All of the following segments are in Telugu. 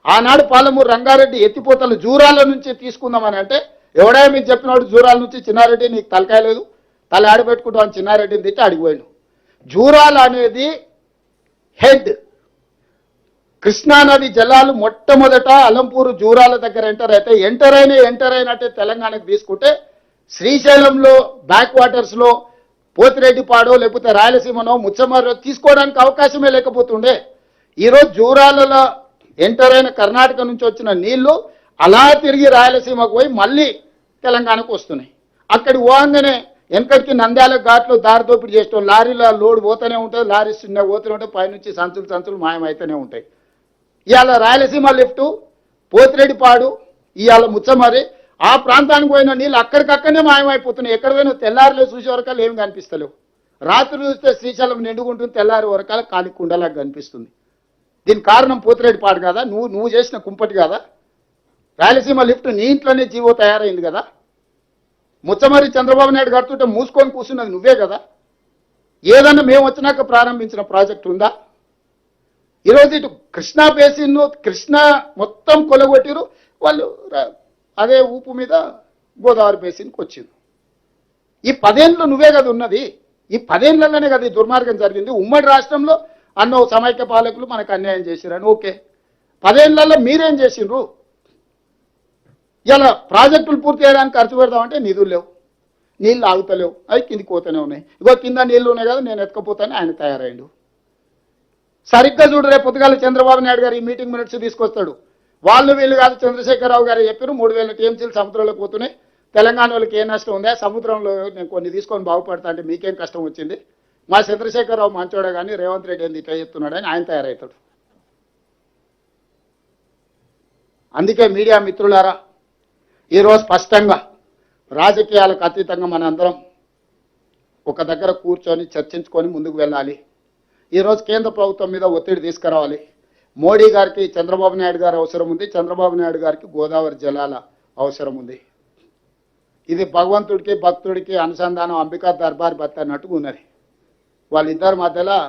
ఆనాడు పాలమూరు రంగారెడ్డి ఎత్తిపోతలు జూరాల నుంచి తీసుకుందామని అంటే ఎవడా మీకు చెప్పినాడు జూరాల నుంచి చిన్నారెడ్డి నీకు తలకాయ లేదు తల ఆడబెట్టుకుంటాం అని చిన్నారెడ్డిని తిట్టి అడిగిపోయాడు. జూరాల అనేది హెడ్ కృష్ణానది జలాలు మొట్టమొదట అలంపూరు జూరాల దగ్గర ఎంటర్ అయినట్టే తెలంగాణకు తీసుకుంటే శ్రీశైలంలో బ్యాక్ వాటర్స్లో పోతిరెడ్డిపాడో లేకపోతే రాయలసీమనో ముచ్చమర్రో తీసుకోవడానికి అవకాశమే లేకపోతుండే. ఈరోజు జూరాలలో ఎంటర్ అయిన కర్ణాటక నుంచి వచ్చిన నీళ్లు అలా తిరిగి రాయలసీమకు పోయి మళ్ళీ తెలంగాణకు వస్తున్నాయి. అక్కడి పోగానే వెనకటికి నంద్యాల ఘాట్లో దారి దోపిడీ చేస్తాం, లారీల లోడ్ పోతూనే ఉంటుంది, లారీ చిన్న పోతూనే ఉంటాయి, పైనుంచి సంచులు మాయమైతేనే ఉంటాయి. ఇవాళ రాయలసీమ లిఫ్టు పోతిరెడ్డిపాడు ఇవాళ ముచ్చమరి ఆ ప్రాంతానికి పోయిన నీళ్ళు అక్కడికక్కడనే మాయమైపోతున్నాయి. ఎక్కడ పోయినా తెల్లారిలో చూసే వరకాలు ఏమి కనిపిస్తలేవు. రాత్రి చూస్తే శ్రీశైలం నిండుకుంటుంది, తెల్లారి వరకాల కాలి కుండలాగా కనిపిస్తుంది. దీనికి కారణం పోతిరెడ్డిపాడు కదా, నువ్వు చేసిన కుంపటి కదా. రాయలసీమ లిఫ్ట్ నీ ఇంట్లోనే జీవో తయారైంది కదా. ముచ్చమరి చంద్రబాబు నాయుడు కడుతుంటే మూసుకొని కూర్చున్నది నువ్వే కదా. ఏదన్నా మేము వచ్చినాక ప్రారంభించిన ప్రాజెక్టు ఉందా? ఈరోజు ఇటు కృష్ణా బేసిన్ కృష్ణా మొత్తం కొలగొట్టిరు వాళ్ళు, అదే ఊపు మీద గోదావరి బేసిన్కి వచ్చింది. ఈ 10 ఏళ్ళు నువ్వే కదా ఉన్నది. ఈ 10 ఏళ్లలోనే కదా ఈ దుర్మార్గం జరిగింది. ఉమ్మడి రాష్ట్రంలో అన్నో సమైక్య పాలకులు మనకు అన్యాయం చేసిరని ఓకే, 10 ఏళ్లలో మీరేం చేసిండ్రు? ఇలా ప్రాజెక్టులు పూర్తి చేయడానికి ఖర్చు పెడదామంటే నిధులు లేవు, నీళ్ళు ఆగుతలేవు, అవి కిందికి పోతూనే ఉన్నాయి. ఇగో కింద నీళ్ళు ఉన్నాయి కదా నేను ఎత్తుకపోతాను ఆయన తయారైండు. సరిగ్గా చూడు, రేపు పొద్దుగాల చంద్రబాబు నాయుడు గారు ఈ మీటింగ్ మినిట్స్ తీసుకొస్తాడు. వాళ్ళు వీళ్ళు కాదు, చంద్రశేఖరరావు గారు చెప్పారు 3000 టీఎంసీలు సముద్రంలోకి పోతున్నాయి, తెలంగాణ వాళ్ళకి ఏ నష్టం ఉందా, సముద్రంలో నేను కొన్ని తీసుకొని బాగుపడతా అంటే మీకేం కష్టం వచ్చింది, మా చంద్రశేఖరరావు మంచోడే కానీ రేవంత్ రెడ్డి ఏంది ఇట్లా చెప్తున్నాడు అని ఆయన తయారవుతాడు. అందుకే మీడియా మిత్రులారా, ఈరోజు స్పష్టంగా రాజకీయాలకు అతీతంగా మనందరం ఒక దగ్గర కూర్చొని చర్చించుకొని ముందుకు వెళ్ళాలి. ఈరోజు కేంద్ర ప్రభుత్వం మీద ఒత్తిడి తీసుకురావాలి. మోడీ గారికి చంద్రబాబు నాయుడు గారు అవసరం ఉంది, చంద్రబాబు నాయుడు గారికి గోదావరి జలాల అవసరం ఉంది. ఇది భగవంతుడికి భక్తుడికి అనుసంధానం, అంబికా దర్బార్ బత్త అన్నట్టుగా ఉన్నది. వాళ్ళిద్దరి మధ్యలో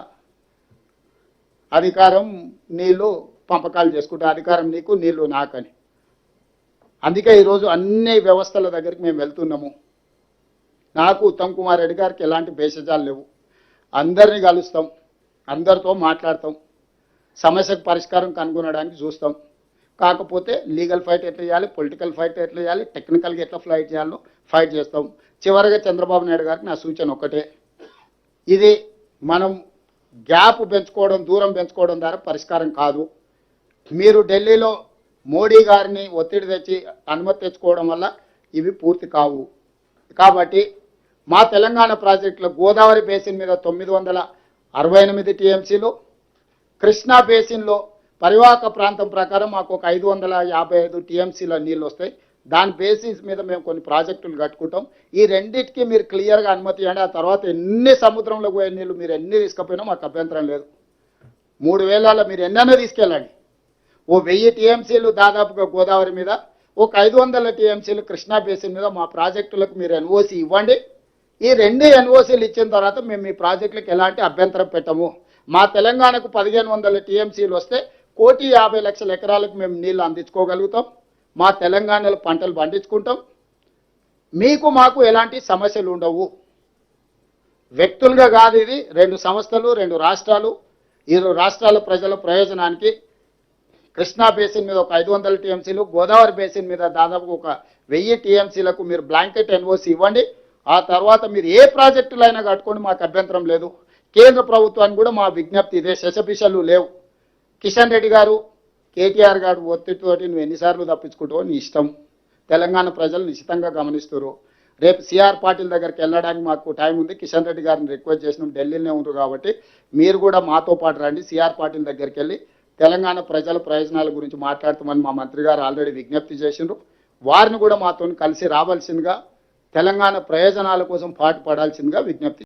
అధికారం నీళ్లు పంపకాలు చేసుకుంటే అధికారం నీకు నీళ్లు నాకని. అందుకే ఈరోజు అన్ని వ్యవస్థల దగ్గరికి మేము వెళ్తున్నాము. నాకు ఉత్తమ్ కుమార్ రెడ్డి గారికి ఎలాంటి భేషజాలు లేవు. అందరినీ కలుస్తాం, అందరితో మాట్లాడతాం, సమస్యకు పరిష్కారం కనుగొనడానికి చూస్తాం. కాకపోతే లీగల్ ఫైట్ ఎట్లా చేయాలి, పొలిటికల్ ఫైట్ ఎట్లా చేయాలి, టెక్నికల్గా ఎట్లా ఫైట్ చేయాలో ఫైట్ చేస్తాం. చివరిగా చంద్రబాబు నాయుడు గారికి నా సూచన ఒకటే, ఇది మనం గ్యాప్ పెంచుకోవడం, దూరం పెంచుకోవడం ద్వారా పరిష్కారం కాదు. మీరు ఢిల్లీలో మోడీ గారిని ఒత్తిడి తెచ్చి అనుమతి తెచ్చుకోవడం వల్ల ఇవి పూర్తి కావు. కాబట్టి మా తెలంగాణ ప్రాజెక్టులో గోదావరి బేసిన్ మీద 968 టీఎంసీలు, కృష్ణా బేసిన్లో పరివాహక ప్రాంతం ప్రకారం మాకు ఒక 555 టీఎంసీల నీళ్ళు వస్తాయి. దాని బేసిస్ మీద మేము కొన్ని ప్రాజెక్టులు కట్టుకుంటాం. ఈ రెండింటికి మీరు క్లియర్గా అనుమతి ఇవ్వండి. ఆ తర్వాత ఎన్ని సముద్రంలో పోయే నీళ్ళు మీరు ఎన్ని తీసుకుపోయినా మాకు అభ్యంతరం లేదు. 3000 మీరు ఎన్నైనా తీసుకెళ్ళండి. ఓ 1000 టీఎంసీలు దాదాపుగా గోదావరి మీద, ఒక 500 టీఎంసీలు కృష్ణా బేసిన్ మీద మా ప్రాజెక్టులకు మీరు ఎన్ఓసి ఇవ్వండి. ఈ 2 ఎన్ఓసీలు ఇచ్చిన తర్వాత మేము మీ ప్రాజెక్టులకు ఎలాంటి అభ్యంతరం పెట్టము. మా తెలంగాణకు 1500 టీఎంసీలు వస్తే 1,50,00,000 ఎకరాలకు మేము నీళ్లు అందించుకోగలుగుతాం. మా తెలంగాణలో పంటలు పండించుకుంటాం. మీకు మాకు ఎలాంటి సమస్యలు ఉండవు. వ్యక్తులుగా కాదు, ఇది 2 సంస్థలు, 2 రాష్ట్రాలు. ఈ రాష్ట్రాల ప్రజల ప్రయోజనానికి కృష్ణా బేసిన్ మీద ఒక 500 టీఎంసీలు, గోదావరి బేసిన్ మీద దాదాపు ఒక 1000 టీఎంసీలకు మీరు బ్లాంకెట్ ఎన్ఓసి ఇవ్వండి. ఆ తర్వాత మీరు ఏ ప్రాజెక్టులు అయినా కట్టుకోండి, మాకు అభ్యంతరం లేదు. కేంద్ర ప్రభుత్వానికి కూడా మా విజ్ఞప్తి ఇదే, శశపిషలు లేవు. కిషన్ రెడ్డి గారు, కేటీఆర్ గారు ఒత్తిడితోటి నువ్వు ఎన్నిసార్లు తప్పించుకుంటావో నీ ఇష్టం. తెలంగాణ ప్రజలు నిశ్చితంగా గమనిస్తారు. రేపు సిఆర్ పాటిల్ దగ్గరికి వెళ్ళడానికి మాకు టైం ఉంది. కిషన్ రెడ్డి గారిని రిక్వెస్ట్ చేసినాం, ఢిల్లీలోనే ఉంటారు కాబట్టి మీరు కూడా మాతో పాటు రండి. సిఆర్ పాటిల్ దగ్గరికి వెళ్ళి తెలంగాణ ప్రజల ప్రయోజనాల గురించి మాట్లాడుతామని మా మంత్రి గారు ఆల్రెడీ విజ్ఞప్తి చేసిండ్రు. వారిని కూడా మాతో కలిసి రావాల్సిందిగా, తెలంగాణ ప్రయోజనాల కోసం పాటుపడాల్సిందిగా విజ్ఞప్తి